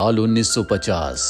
साल 1950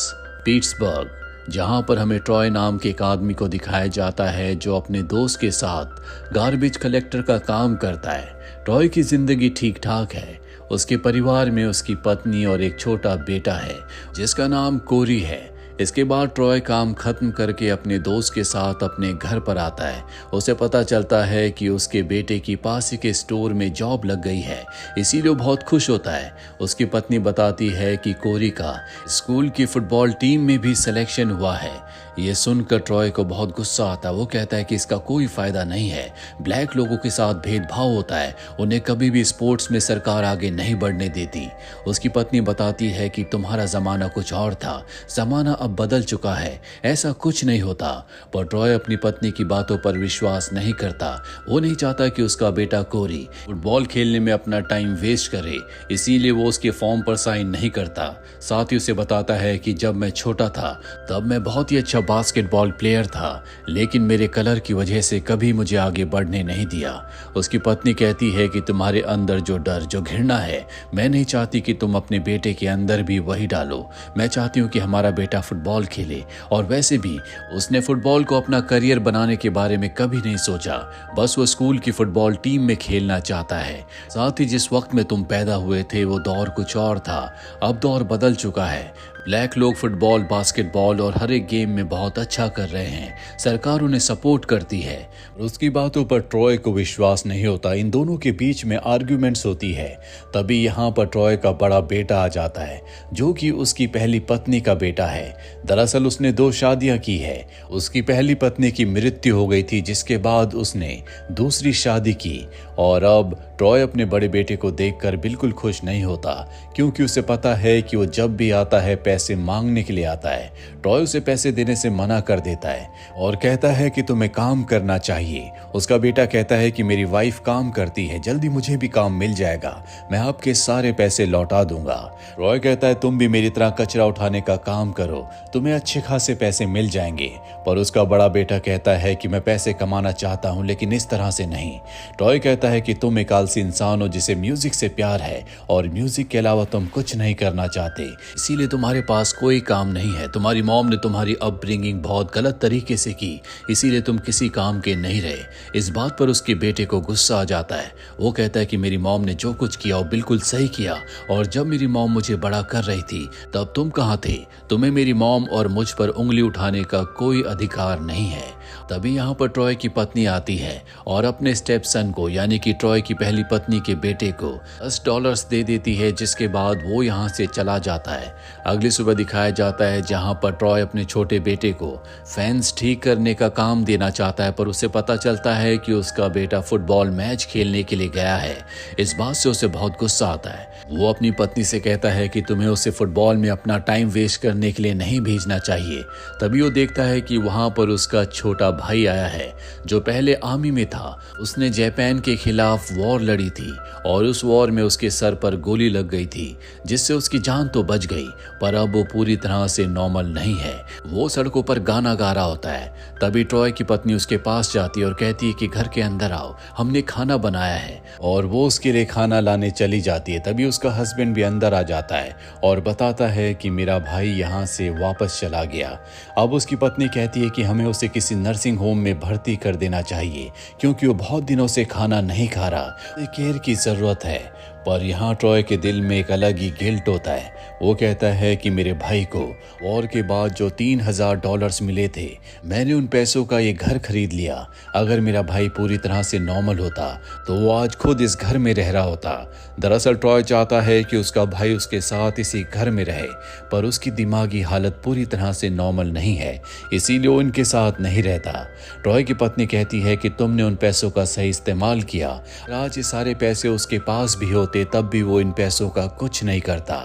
पीट्सबर्ग, जहां पर हमें ट्रॉय नाम के एक आदमी को दिखाया जाता है जो अपने दोस्त के साथ गार्बेज कलेक्टर का काम करता है। ट्रॉय की जिंदगी ठीक ठाक है। उसके परिवार में उसकी पत्नी और एक छोटा बेटा है जिसका नाम कोरी है। इसके बाद ट्रॉय काम खत्म करके अपने दोस्त के साथ अपने घर पर आता है। उसे पता चलता है कि उसके बेटे की पास ही के स्टोर में जॉब लग गई है, इसीलिए वो बहुत खुश होता है। उसकी पत्नी बताती है कि कोरी का स्कूल की फुटबॉल टीम में भी सिलेक्शन हुआ है। ये सुनकर ट्रॉय को बहुत गुस्सा आता है। वो कहता है कि इसका कोई फायदा नहीं है। ब्लैक लोगों के साथ भेदभाव होता है, उन्हें कभी भी स्पोर्ट्स में सरकार आगे नहीं बढ़ने देती। उसकी पत्नी बताती है कि तुम्हारा जमाना कुछ और था, जमाना अब बदल चुका है, ऐसा कुछ नहीं होता। पर ट्रॉय अपनी पत्नी की बातों पर विश्वास नहीं करता। वो नहीं चाहता कि उसका बेटा कोरी फुटबॉल खेलने में अपना टाइम वेस्ट करे, इसीलिए वो उसके फॉर्म पर साइन नहीं करता। साथ ही उसे बताता है कि जब मैं छोटा था तब मैं बहुत ही अच्छा बास्केटबॉल प्लेयर था, लेकिन मेरे कलर की वजह से कभी मुझे आगे बढ़ने नहीं दिया। उसकी पत्नी कहती है कि तुम्हारे अंदर जो डर, जो घृणा है, मैं नहीं चाहती कि तुम अपने बेटे के अंदर भी वही डालो। मैं चाहती हूँ कि हमारा बेटा फुटबॉल खेले। और वैसे भी उसने फुटबॉल को अपना करियर बनाने के बारे में कभी नहीं सोचा, बस वो स्कूल की फुटबॉल टीम में खेलना चाहता है। साथ ही जिस वक्त में तुम पैदा हुए थे वो दौर कुछ और था, अब दौर बदल चुका है। ब्लैक लोग फुटबॉल, बास्केटबॉल और हर एक गेम में बहुत अच्छा कर रहे हैं। सरकार उन्हें सपोर्ट करती है। उसकी बातों पर ट्रॉय को विश्वास नहीं होता। इन दोनों के बीच में आर्ग्यूमेंट्स होती है। तभी यहाँ पर ट्रॉय का बड़ा बेटा आ जाता है जो कि उसकी पहली पत्नी का बेटा है। दरअसल उसने 2 शादियां की है। उसकी पहली पत्नी की मृत्यु हो गई थी, जिसके बाद उसने दूसरी शादी की। और अब ट्रॉय अपने बड़े बेटे को देखकर बिल्कुल खुश नहीं होता, क्योंकि उसे पता है कि वो जब भी आता है पैसे मांगने के लिए आता है। ट्रॉय उसे पैसे देने से मना कर देता है और कहता है कि तुम्हें काम करना चाहिए। उसका बेटा कहता है कि मेरी वाइफ काम करती है, जल्दी मुझे भी काम मिल जाएगा, मैं आपके सारे पैसे लौटा दूंगा। ट्रॉय कहता है तुम भी मेरी तरह कचरा उठाने का काम करो, तुम्हें अच्छे खासे पैसे मिल जाएंगे। पर उसका बड़ा बेटा कहता है कि मैं पैसे कमाना चाहता हूं, लेकिन इस तरह से नहीं। ट्रॉय कहता है कि तुम एक आलसी इंसान हो जिसे म्यूजिक से प्यार है और म्यूजिक के अलावा तुम कुछ नहीं करना चाहते, इसीलिए तुम्हारे पास कोई काम नहीं है। तुम्हारी मॉम ने तुम्हारी अपब्रिंगिंग बहुत गलत तरीके से की, इसीलिए तुम किसी काम के नहीं रहे। इस बात पर उसके बेटे को गुस्सा आ जाता है। वो कहता है कि मेरी मॉम ने जो कुछ किया वो बिल्कुल सही किया, और जब मेरी मॉम मुझे बड़ा कर रही थी तब तुम कहाँ थे? तुम्हें मेरी मॉम और मुझ पर उंगली उठाने का कोई अधिकार नहीं है। तभी यहाँ पर ट्रॉय की पत्नी आती है और अपने स्टेप सन को, यानी कि ट्रॉय की पहली पत्नी के बेटे को $10 दे देती है, जिसके बाद वो यहाँ से चला जाता है। अगली सुबह दिखाया जाता है जहाँ पर ट्रॉय अपने छोटे बेटे को फैंस ठीक करने का काम देना चाहता है, पर उसे पता चलता है कि उसका बेटा फुटबॉल मैच खेलने के लिए गया है। इस बात से उसे बहुत गुस्सा आता है। वो अपनी पत्नी से कहता है कि तुम्हें उसे फुटबॉल में अपना टाइम वेस्ट करने के लिए नहीं भेजना चाहिए। तभी वो देखता है कि वहाँ पर उसका छोटा भाई आया है जो पहले आर्मी में था। उसने जापान के खिलाफ वॉर लड़ी थी और उस वॉर में उसके सर पर गोली लग गई थी, जिससे उसकी जान तो बच गई, पर अब वो पूरी तरह से नॉर्मल नहीं है। वो सड़कों पर गाना गा रहा होता है। तभी ट्रॉय की पत्नी उसके पास जाती है और कहती है कि घर के अंदर आओ, हमने खाना बनाया है, और वो उसके लिए खाना लाने चली जाती है। तभी उसका हस्बैंड भी अंदर आ जाता है और बताता है कि मेरा भाई यहाँ से वापस चला गया। अब उसकी पत्नी कहती है कि हमें उसे किसी नर्सिंग होम में भर्ती कर देना चाहिए, क्योंकि वो बहुत दिनों से खाना नहीं खा रहा, केयर की जरूरत है। पर यहाँ ट्रॉय के दिल में एक अलग ही गिल्ट होता है। वो कहता है कि मेरे भाई को वॉर के बाद जो $3000 मिले थे, मैंने उन पैसों का ये घर खरीद लिया। अगर मेरा भाई पूरी तरह से नॉर्मल होता तो वो आज खुद इस घर में रह रहा होता। दरअसल ट्रॉय चाहता है कि उसका भाई उसके साथ इसी घर में रहे, पर उसकी दिमागी हालत पूरी तरह से नॉर्मल नहीं है, इसीलिए वो इनके साथ नहीं रहता। ट्रॉय की पत्नी कहती है कि तुमने उन पैसों का सही इस्तेमाल किया। आज ये सारे पैसे उसके पास भी होते तब भी वो इन पैसों का कुछ नहीं करता।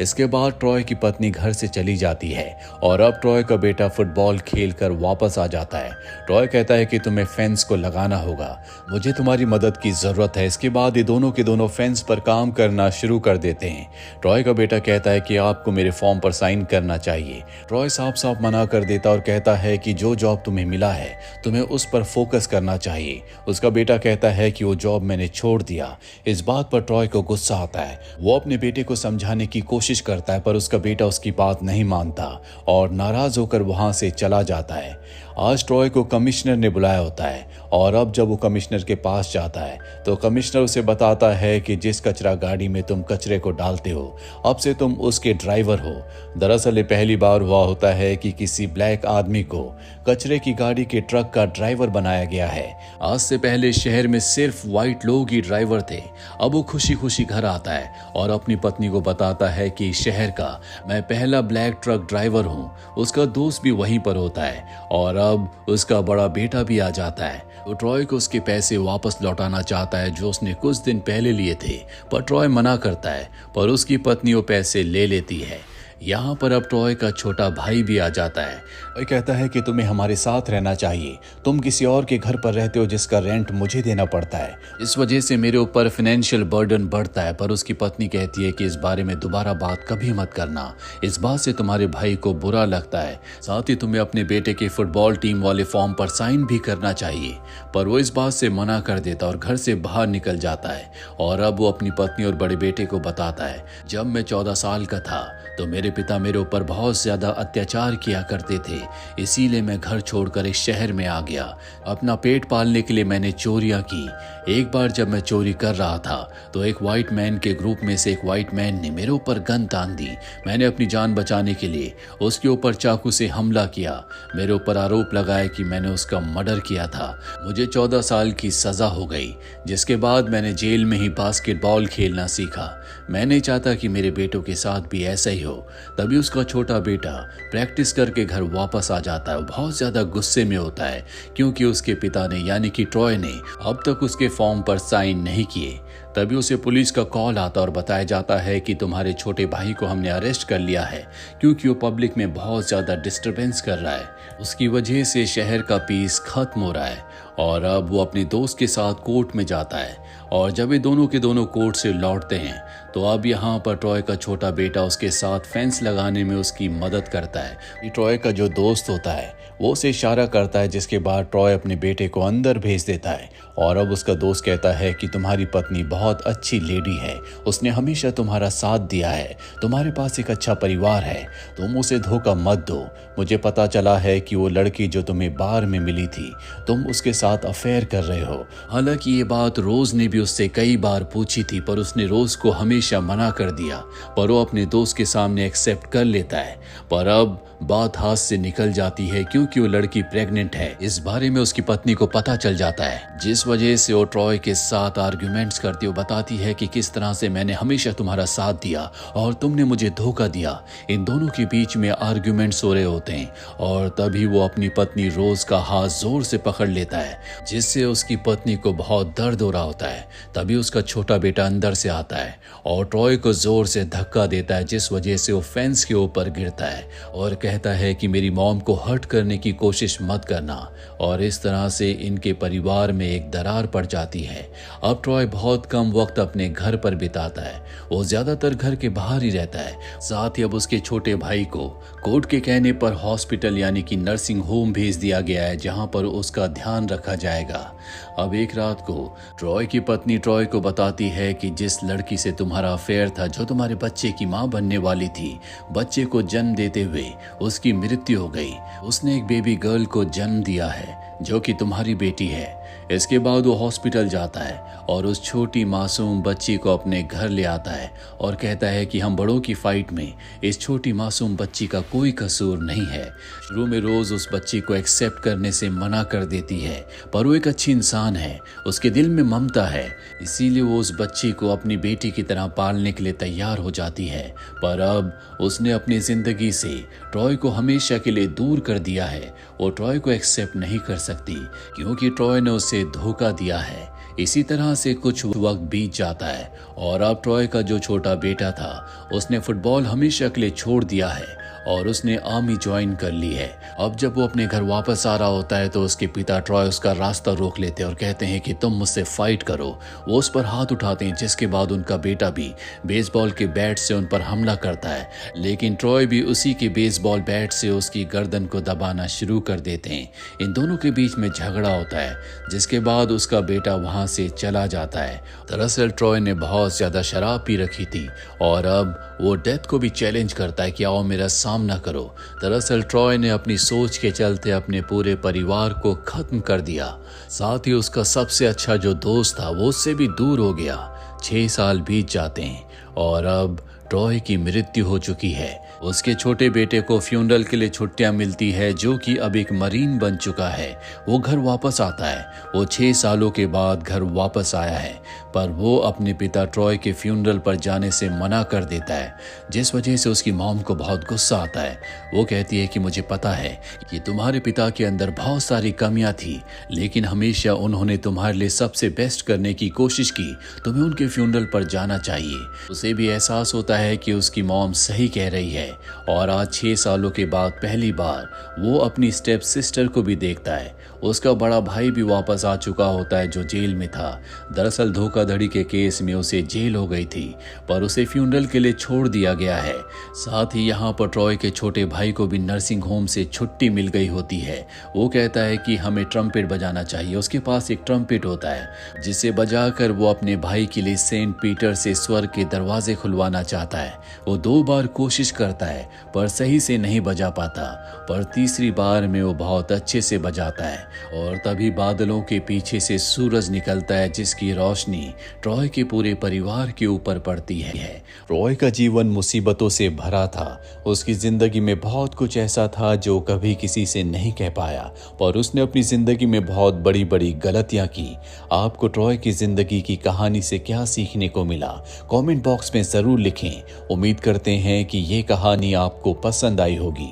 इसके बाद ट्रॉय की पत्नी घर से चली जाती है और अब ट्रॉय का बेटा फुटबॉल खेलकर वापस आ जाता है। ट्रॉय कहता है कि तुम्हें फेंस को लगाना होगा, मुझे तुम्हारी मदद की जरूरत है। इसके बाद ये दोनों के दोनों फेंस पर काम करना शुरू कर देते हैं। ट्रॉय का बेटा कहता है कि आपको मेरे फॉर्म पर साइन करना चाहिए। ट्रॉय साफ साफ मना कर देता और कहता है कि जो जॉब तुम्हें मिला है तुम्हें उस पर फोकस करना चाहिए। उसका बेटा कहता है कि वो जॉब मैंने छोड़ दिया। इस बात पर ट्रॉय को गुस्सा आता है। वो अपने बेटे को समझाने की कोशिश करता है पर उसका बेटा उसकी बात नहीं मानता और नाराज होकर वहां से चला जाता है। आज ट्रॉय को कमिश्नर ने बुलाया होता है और अब जब वो कमिश्नर के पास जाता है तो कमिश्नर उसे बताता है कि जिस कचरा गाड़ी में तुम कचरे को डालते हो अब से तुम उसके ड्राइवर हो। दरअसल ये पहली बार हुआ होता है कि किसी ब्लैक आदमी को कचरे की गाड़ी के ट्रक का ड्राइवर बनाया गया है। आज से पहले शहर में सिर्फ व्हाइट लोग ही ड्राइवर थे। अब वो खुशी खुशी घर आता है और अपनी पत्नी को बताता है कि शहर का मैं पहला ब्लैक ट्रक ड्राइवर हूँ। उसका दोस्त भी वहीं पर होता है और अब उसका बड़ा बेटा भी आ जाता है। तो ट्रॉय को उसके पैसे वापस लौटाना चाहता है जो उसने कुछ दिन पहले लिए थे, पर ट्रॉय मना करता है, पर उसकी पत्नी वो पैसे ले लेती है। यहाँ पर अब ट्रॉय का छोटा भाई भी आ जाता है। वह कहता है कि तुम्हें हमारे साथ रहना चाहिए, तुम किसी और के घर पर रहते हो जिसका रेंट मुझे देना पड़ता है। इस वजह से मेरे ऊपर फाइनेंशियल बर्डन बढ़ता है। पर उसकी पत्नी कहती है कि इस बारे में दोबारा बात कभी मत करना, इस बात से तुम्हारे भाई को बुरा लगता है। साथ ही तुम्हें अपने बेटे के फुटबॉल टीम वाले फॉर्म पर साइन भी करना चाहिए। पर वो इस बात से मना कर देता और घर से बाहर निकल जाता है। और अब वो अपनी पत्नी और बड़े बेटे को बताता है, जब मैं 14 साल का था तो मेरे पिता मेरे ऊपर बहुत ज्यादा अत्याचार किया करते थे, इसीलिए मैं घर छोड़कर एक शहर में आ गया। अपना पेट पालने के लिए मैंने चोरियां की। एक बार जब मैं चोरी कर रहा था तो एक व्हाइट मैन के ग्रुप में से एक व्हाइट मैन ने मेरे ऊपर गन तान दी। मैंने अपनी जान बचाने के लिए उसके ऊपर चाकू से हमला किया। मेरे ऊपर आरोप लगाया कि मैंने उसका मर्डर किया था। मुझे 14 साल की सजा हो गई, जिसके बाद मैंने जेल में ही बास्केटबॉल खेलना सीखा। मैं नहीं चाहता कि मेरे बेटों के साथ भी ऐसा ही हो। तभी उसका छोटा बेटा प्रैक्टिस करके घर वापस आ जाता है। वो बहुत ज्यादा गुस्से में होता है क्योंकि उसके पिता ने यानी कि ट्रॉय ने अब तक उसके फॉर्म पर साइन नहीं किए। तभी उसे पुलिस का कॉल आता और बताया जाता है कि तुम्हारे छोटे भाई को हमने अरेस्ट कर लिया है क्योंकि वो पब्लिक में बहुत ज्यादा डिस्टरबेंस कर रहा है। उसकी वजह से शहर का पीस खत्म हो रहा है। और अब वो अपने दोस्त के साथ कोर्ट में जाता है और जब ये दोनों के दोनों कोर्ट से लौटते हैं तो अब यहाँ पर ट्रॉय का छोटा बेटा उसके साथ फेंस लगाने में उसकी मदद करता है। ट्रॉय का जो दोस्त होता है वो उसे इशारा करता है, जिसके बाद ट्रॉय अपने बेटे को अंदर भेज देता है। और अब उसका दोस्त कहता है कि तुम्हारी पत्नी बहुत अच्छी लेडी है, उसने हमेशा तुम्हारा साथ दिया है, तुम्हारे पास एक अच्छा परिवार है, तुम उसे धोखा मत दो। मुझे पता चला है कि वो लड़की जो तुम्हें बार में मिली थी तुम उसके साथ अफेयर कर रहे हो। हालांकि ये बात रोज ने भी उससे कई बार पूछी थी पर उसने रोज को हमेशा मना कर दिया, पर वो अपने दोस्त के सामने एक्सेप्ट कर लेता है। पर अब बात हाथ से निकल जाती है क्योंकि वो लड़की प्रेग्नेंट है। इस बारे में उसकी पत्नी को पता चल जाता है, जिस वजह से वो ट्रॉय के साथ आर्ग्यूमेंट्स करती हुई बताती है कि किस तरह से मैंने हमेशा तुम्हारा साथ दिया और तुमने मुझे धोखा दिया। इन दोनों के बीच में आर्ग्यूमेंट्स हो रहे होते हैं और तभी वो अपनी पत्नी रोज का हाथ जोर से पकड़ लेता है, जिससे उसकी पत्नी को बहुत दर्द हो रहा होता है। तभी उसका छोटा बेटा अंदर से आता है और ट्रॉय को जोर से धक्का देता है, जिस वजह से वो फेंस के ऊपर गिरता है और कहता है कि मेरी मॉम को हर्ट करने की कोशिश मत करना। और इस तरह से इनके परिवार में एक दरार पड़ जाती है। अब ट्रॉय बहुत कम वक्त अपने घर पर बिताता है, वो ज्यादातर घर के बाहर ही रहता है। साथ ही अब उसके छोटे भाई को कोर्ट के कहने पर हॉस्पिटल यानी कि नर्सिंग होम भेज दिया गया है, जहां पर उसका ध्यान रखा जाएगा। अब एक रात को ट्रॉय की पत्नी ट्रॉय को बताती है कि जिस लड़की से तुम्हारा अफेयर था, जो तुम्हारे बच्चे की मां बनने वाली थी, बच्चे को जन्म देते हुए उसकी मृत्यु हो गई। उसने एक बेबी गर्ल को जन्म दिया है जो कि तुम्हारी बेटी है। इसके बाद वो हॉस्पिटल जाता है और उस छोटी मासूम बच्ची को अपने घर ले आता है और कहता है कि हम बड़ों की फाइट में इस छोटी मासूम बच्ची का कोई कसूर नहीं है। शुरू में रोज उस बच्ची को एक्सेप्ट करने से मना कर देती है, पर वो एक अच्छी इंसान है, उसके दिल में ममता है, इसीलिए वो उस बच्ची को अपनी बेटी की तरह पालने के लिए तैयार हो जाती है। पर अब उसने अपनी जिंदगी से ट्रॉय को हमेशा के लिए दूर कर दिया है। वो ट्रॉय को एक्सेप्ट नहीं कर सकती क्योंकि ट्रॉय ने उसे धोखा दिया है। इसी तरह से कुछ वक्त बीत जाता है और अब ट्रॉय का जो छोटा बेटा था उसने फुटबॉल हमेशा के लिए छोड़ दिया है और उसने आर्मी ज्वाइन कर ली है। अब जब वो अपने घर वापस आ रहा होता है तो उसके पिता ट्रॉय उसका रास्ता रोक लेते हैं और कहते हैं कि तुम मुझसे फाइट करो। वो उस पर हाथ उठाते हैं, जिसके बाद उनका बेटा भी बेसबॉल के बैट से उन पर हमला करता है, लेकिन ट्रॉय भी उसी के बेसबॉल बैट से उसकी गर्दन को दबाना शुरू कर देते हैं। इन दोनों के बीच में झगड़ा होता है, जिसके बाद उसका बेटा वहां से चला जाता है। दरअसल ट्रॉय ने बहुत ज्यादा शराब पी रखी थी और अब वो डेथ को भी चैलेंज करता है कि आओ मेरा सामना करो। दरअसल ट्रॉय ने अपनी सोच के चलते अपने पूरे परिवार को खत्म कर दिया, साथ ही उसका सबसे अच्छा जो दोस्त था वो उससे भी दूर हो गया। 6 साल बीत जाते हैं और अब ट्रॉय की मृत्यु हो चुकी है। उसके छोटे बेटे को फ्यूनरल के लिए छुट्टियां मिलती है, जो कि अब एक मरीन बन चुका है। वो घर वापस आता है। वो 6 सालों के बाद घर वापस आया है, पर वो अपने पिता ट्रॉय के फ्यूनरल पर जाने से मना कर देता है, जिस वजह से उसकी मॉम को बहुत गुस्सा आता है। वो कहती है कि मुझे पता है कि तुम्हारे पिता के अंदर बहुत सारी कमियां थी, लेकिन हमेशा उन्होंने तुम्हारे लिए सबसे बेस्ट करने की कोशिश की। तुम्हें उनके फ्यूनरल पर जाना चाहिए। उसे भी एहसास होता है कि उसकी मॉम सही कह रही है और आज 6 सालों के बाद पहली बार वो अपनी स्टेप सिस्टर को भी देखता है। उसका बड़ा भाई भी वापस आ चुका होता है, जो जेल में था। दरअसल धोखाधड़ी के केस में उसे जेल हो गई थी, पर उसे फ्यूनरल के लिए छोड़ दिया गया है। साथ ही यहाँ पर ट्रॉय के छोटे भाई को भी नर्सिंग होम से छुट्टी मिल गई होती है। वो कहता है कि हमें ट्रम्पेट बजाना चाहिए। उसके पास एक ट्रम्पेट होता है, जिसे बजाकर वो अपने भाई के लिए सेंट पीटर से स्वर्ग के दरवाजे खुलवाना चाहता है। वो 2 बार कोशिश करता है पर सही से नहीं बजा पाता, पर तीसरी बार में वो बहुत अच्छे से बजाता है और तभी बादलों के पीछे से सूरज निकलता है, जिसकी रोशनी ट्रॉय के पूरे परिवार के ऊपर पड़ती है। ट्रॉय का जीवन मुसीबतों से भरा था। उसकी जिंदगी में बहुत कुछ ऐसा था जो कभी किसी से नहीं कह पाया, पर उसने अपनी जिंदगी में बहुत बड़ी बड़ी गलतियां की। आपको ट्रॉय की जिंदगी की कहानी से क्या सीखने को मिला, कमेंट बॉक्स में जरूर लिखें। उम्मीद करते हैं कि ये कहानी आपको पसंद आई होगी।